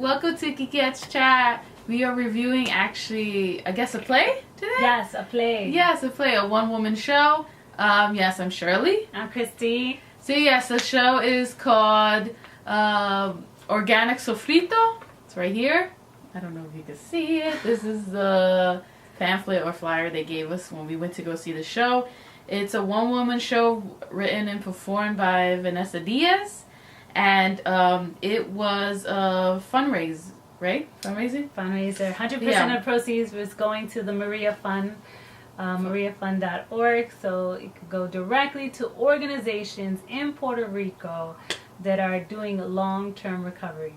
welcome to Kiket's Chat. We are reviewing, actually, I guess, a play today? Yes, a play. Yes, a play, a one-woman show. Yes, I'm Shirley. I'm Christy. So yes, the show is called Organic Sofrito. It's right here. I don't know if you can see it. This is the pamphlet or flyer they gave us when we went to go see the show. It's a one-woman show written and performed by Vanessa Diaz. And it was a fundraiser, right? Fundraising? Fundraiser. 100% of proceeds was going to the Maria Fund, mariafund.org. So it could go directly to organizations in Puerto Rico that are doing long-term recovery.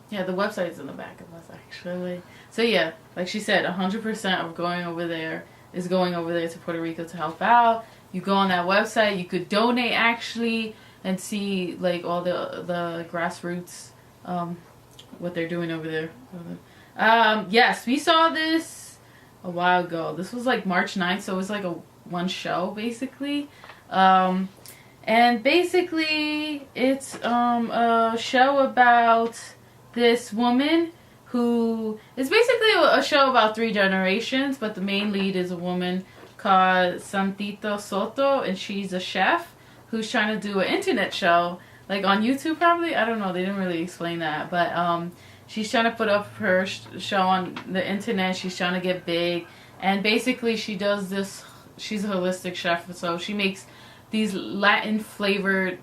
Yeah, the website's in the back of us, actually. So yeah, like she said, 100% of going over there is going over there to Puerto Rico to help out. You go on that website, you could donate, actually, and see like all the grassroots, what they're doing over there. Yes, we saw this a while ago. This was like March 9th, so it was like one show basically. And basically it's a show about this woman who is basically a show about 3 generations, but the main lead is a woman called Santita Soto, and she's a chef who's trying to do an internet show, like on YouTube probably. I don't know, they didn't really explain that, but she's trying to put up her show on the internet. She's trying to get big, and basically she does this, she's a holistic chef, so she makes these Latin flavored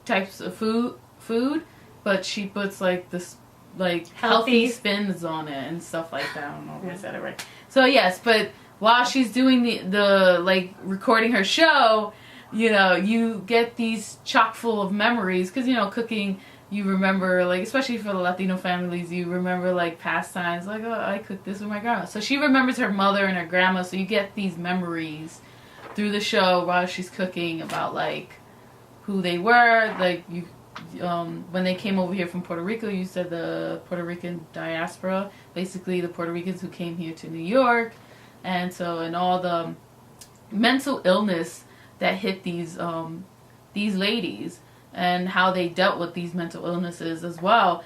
types of food, but she puts like this like healthy spins on it and stuff like that. I don't know if I said it right. So yes, but while she's doing the like recording her show, you know, you get these chock full of memories, because, you know, cooking, you remember, like, especially for the Latino families, you remember, like, past times, like, oh, I cooked this with my grandma. So she remembers her mother and her grandma, so you get these memories through the show while she's cooking about, like, who they were, like, you, when they came over here from Puerto Rico, you said the Puerto Rican diaspora, basically the Puerto Ricans who came here to New York, and so, and all the mental illness that hit these ladies and how they dealt with these mental illnesses as well.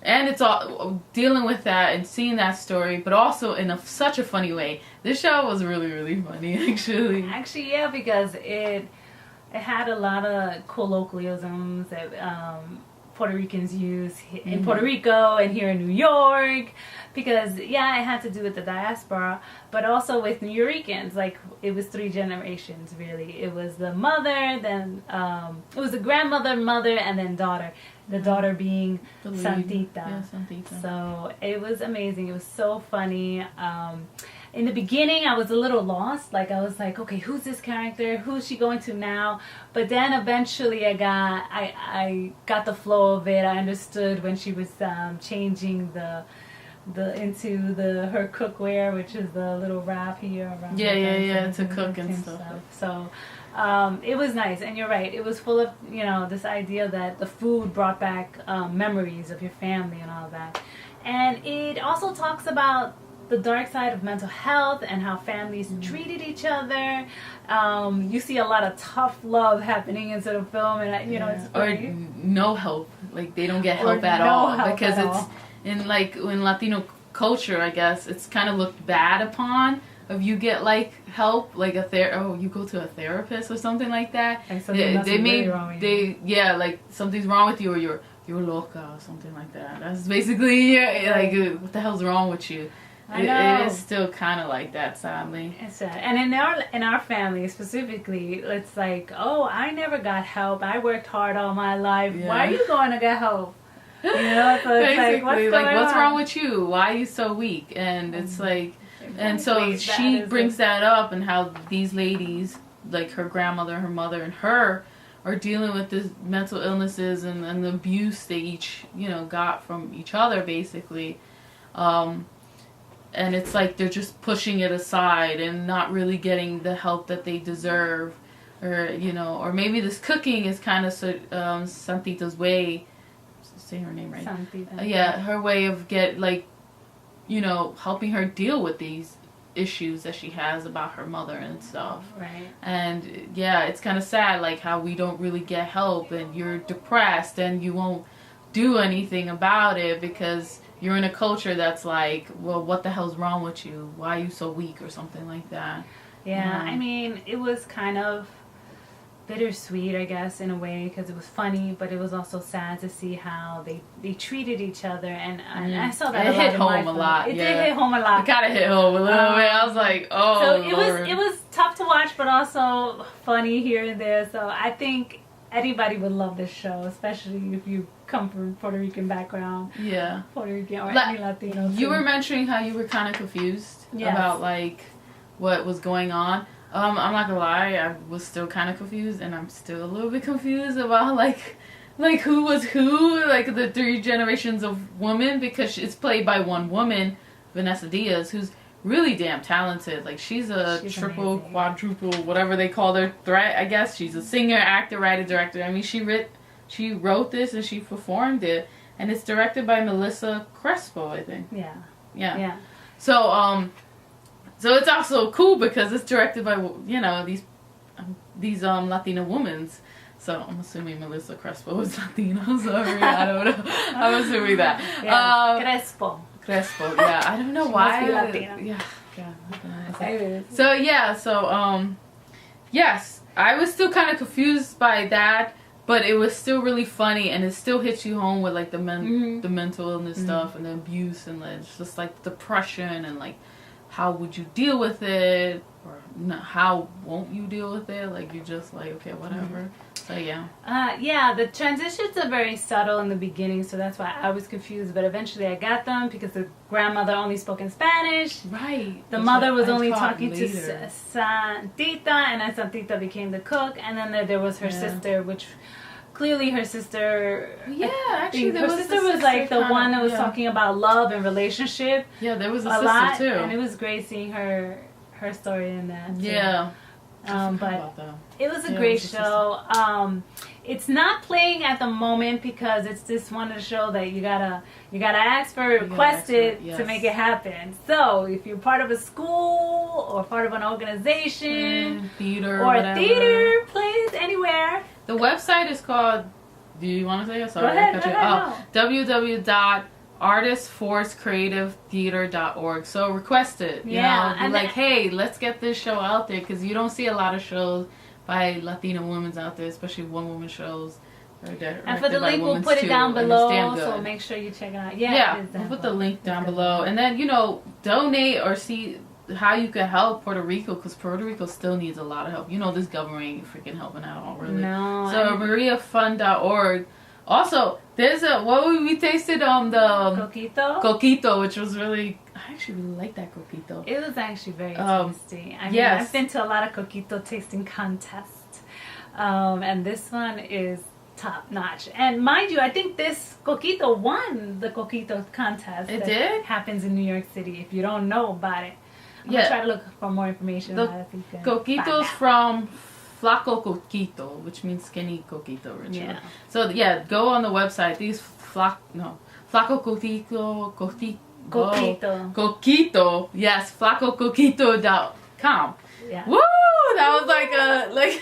And it's all dealing with that and seeing that story, but also in such a funny way. This show was really, really funny, actually. Actually, yeah, because it had a lot of colloquialisms that Puerto Ricans use in Puerto Rico and here in New York, because yeah, it had to do with the diaspora, but also with New Yorkers. Like, it was 3 generations really. It was the mother, then it was the grandmother, mother, and then daughter. The daughter being Santita. Yeah, Santita. So it was amazing. It was so funny. In the beginning, I was a little lost. Like, I was like, okay, who's this character? Who's she going to now? But then eventually I got the flow of it. I understood when she was changing into her cookware, which is the little wrap here around. Yeah, to cook and stuff. So it was nice, and you're right. It was full of, you know, this idea that the food brought back memories of your family and all that. And it also talks about the dark side of mental health and how families treated each other. You see a lot of tough love happening into the film, and you know, it's great. Or no help, like they don't get help at all, because it's in Latino culture, I guess it's kind of looked bad upon if you get like help, like you go to a therapist or something like that. Like like something's wrong with you, or you're loca or something like that. That's basically like what the hell's wrong with you? It is still kind of like that, sadly. It's sad. And in our family specifically, it's like, oh, I never got help. I worked hard all my life. Yeah. Why are you going to get help? You know, so it's basically, like, what's wrong with you? Why are you so weak? And it's like, and so she brings that up, and how these ladies, like her grandmother, her mother, and her, are dealing with this mental illnesses and the abuse they each, you know, got from each other, basically. And it's like they're just pushing it aside and not really getting the help that they deserve, or, you know, or maybe this cooking is kind of Santita's way. Say her name right. Santita. Her way of you know, helping her deal with these issues that she has about her mother and stuff. Right. And yeah, it's kind of sad, like how we don't really get help, and you're depressed and you won't do anything about it because you're in a culture that's like, well, what the hell's wrong with you? Why are you so weak or something like that? Yeah, I mean, it was kind of bittersweet, I guess, in a way, because it was funny, but it was also sad to see how they treated each other, and I saw that it a lot hit in home my a film. lot. It did hit home a lot. It kind of hit home a little bit. I was like, oh, so Lord. it was tough to watch, but also funny here and there. So I think anybody would love this show, especially if you come from Puerto Rican background. Yeah, Puerto Rican or any Latino. You were mentioning how you were kind of confused about like what was going on. I'm not gonna lie, I was still kind of confused, and I'm still a little bit confused about like who was who, like the 3 generations of women, because it's played by one woman, Vanessa Diaz, who's really damn talented. Like she's triple, amazing. Quadruple, whatever they call her threat, I guess. She's a singer, actor, writer, director. I mean, she wrote this and she performed it, and it's directed by Melissa Crespo, I think. Yeah. So it's also cool because it's directed by, you know, these Latina women. So I'm assuming Melissa Crespo is Latina. Sorry, I don't know. I'm assuming that. Crespo. Yeah, I don't know why. Yeah. So yes, I was still kind of confused by that, but it was still really funny, and it still hits you home with like the mental illness stuff and the abuse and just like depression and like, how would you deal with it, or how won't you deal with it? Like, you're just like, okay, whatever. So the transitions are very subtle in the beginning, so that's why I was confused. But eventually I got them because the grandmother only spoke in Spanish. Right. The mother was only talking to Santita, and then Santita became the cook, and then there was her sister, which clearly her sister. Yeah, actually, her sister was like the one that was talking about love and relationship. Yeah, there was a lot, sister too, and it was great seeing her story in that. Too. Yeah. But it was a great show. It's not playing at the moment because it's just one of the show that you gotta ask for it, request it to make it happen. So if you're part of a school or part of an organization, theater, or a theater, plays anywhere. The website is called. Do you want to say it? Sorry, go ahead. www.artistforcecreativetheater.org. So request it. You know, be like, hey, let's get this show out there, because you don't see a lot of shows by Latina women out there, especially one-woman shows. And for the link, we'll put it down below, so make sure you check it out. Yeah, we'll put the link down below, and then donate or see how you can help Puerto Rico, because Puerto Rico still needs a lot of help. This government ain't freaking helping out, really. No. So mariafund.org. Also, there's we tasted the coquito, which was really, I actually really like that coquito. It was actually very tasty. I mean, I've been to a lot of coquito tasting contests, and this one is top notch. And mind you, I think this coquito won the coquito contest. It did? Happens in New York City. If you don't know about it, I'm gonna try to look for more information about it. Coquito's from Flaco Coquito, which means skinny coquito originally. Yeah. So go on the website. These Flaco Coquito. Yes, flacocoquito.com. Yeah. Woo! That was like yes.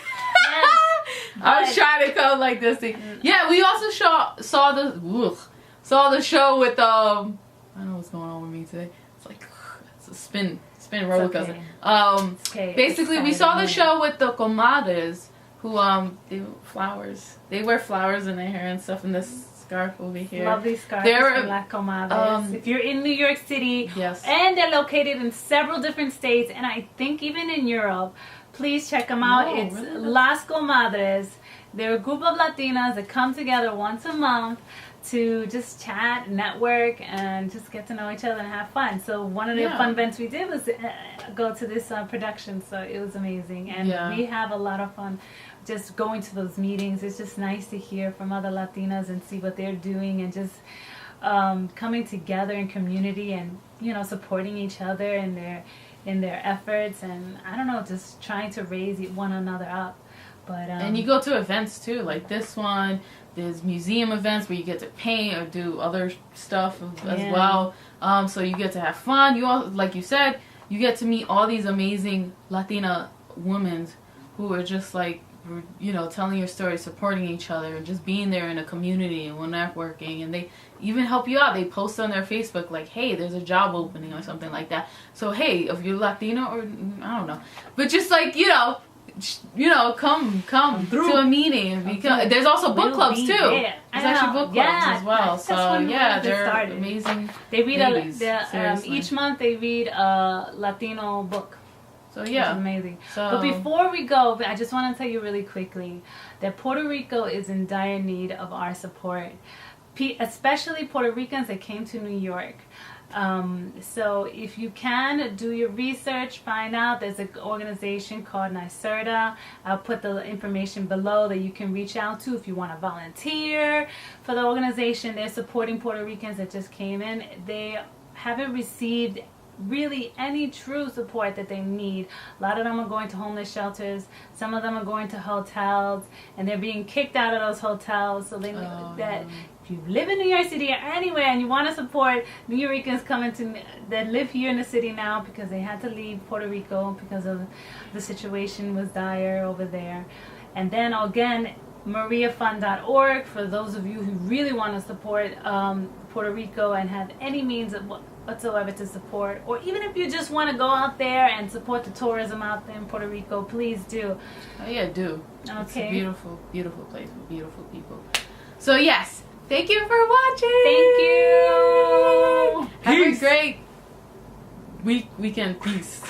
I was trying to come like this thing. Yeah, we also saw the show with I don't know what's going on with me today. It's like it's a spin roller coaster. Basically, we saw the show with the comadres who they flowers. They wear flowers in their hair and stuff, in this scarf over here. Lovely scarf from La Comadres. If you're in New York City, and they're located in several different states, and I think even in Europe, please check them out. It's really? Las Comadres. They're a group of Latinas that come together once a month to just chat, network, and just get to know each other and have fun. So one of the fun events we did was go to this production, so it was amazing. And we have a lot of fun just going to those meetings. It's just nice to hear from other Latinas and see what they're doing, and just coming together in community, and supporting each other in their efforts, and I don't know, just trying to raise one another up. But and you go to events too, like this one. There's museum events where you get to paint or do other stuff as well. So you get to have fun. You all, like you said, you get to meet all these amazing Latina women who are just like you know, telling your story, supporting each other, and just being there in a community and networking. And they even help you out. They post on their Facebook like, hey, there's a job opening or something like that. So hey, if you're Latino or I don't know, but just like, you know, come through to a meeting, because there's also book clubs too. There's actually book clubs as well. So yeah, they're amazing. They read each month. They read a Latino book. So yeah, which is amazing. But before we go, I just want to tell you really quickly that Puerto Rico is in dire need of our support, especially Puerto Ricans that came to New York. So if you can do your research, find out. There's an organization called NYSERDA. I'll put the information below that you can reach out to if you want to volunteer for the organization. They're supporting Puerto Ricans that just came in. They haven't received really any true support that they need. A lot of them are going to homeless shelters. Some of them are going to hotels, and they're being kicked out of those hotels. So they know that if you live in New York City or anywhere and you want to support New Yorkers that live here in the city now because they had to leave Puerto Rico because of the situation was dire over there. And then again, mariafund.org for those of you who really want to support Puerto Rico and have any means of whatsoever to support, or even if you just want to go out there and support the tourism out there in Puerto Rico, please do. Oh yeah, do. Okay. It's a beautiful, beautiful place with beautiful people. So yes, thank you for watching. Thank you. Have a great weekend. Peace.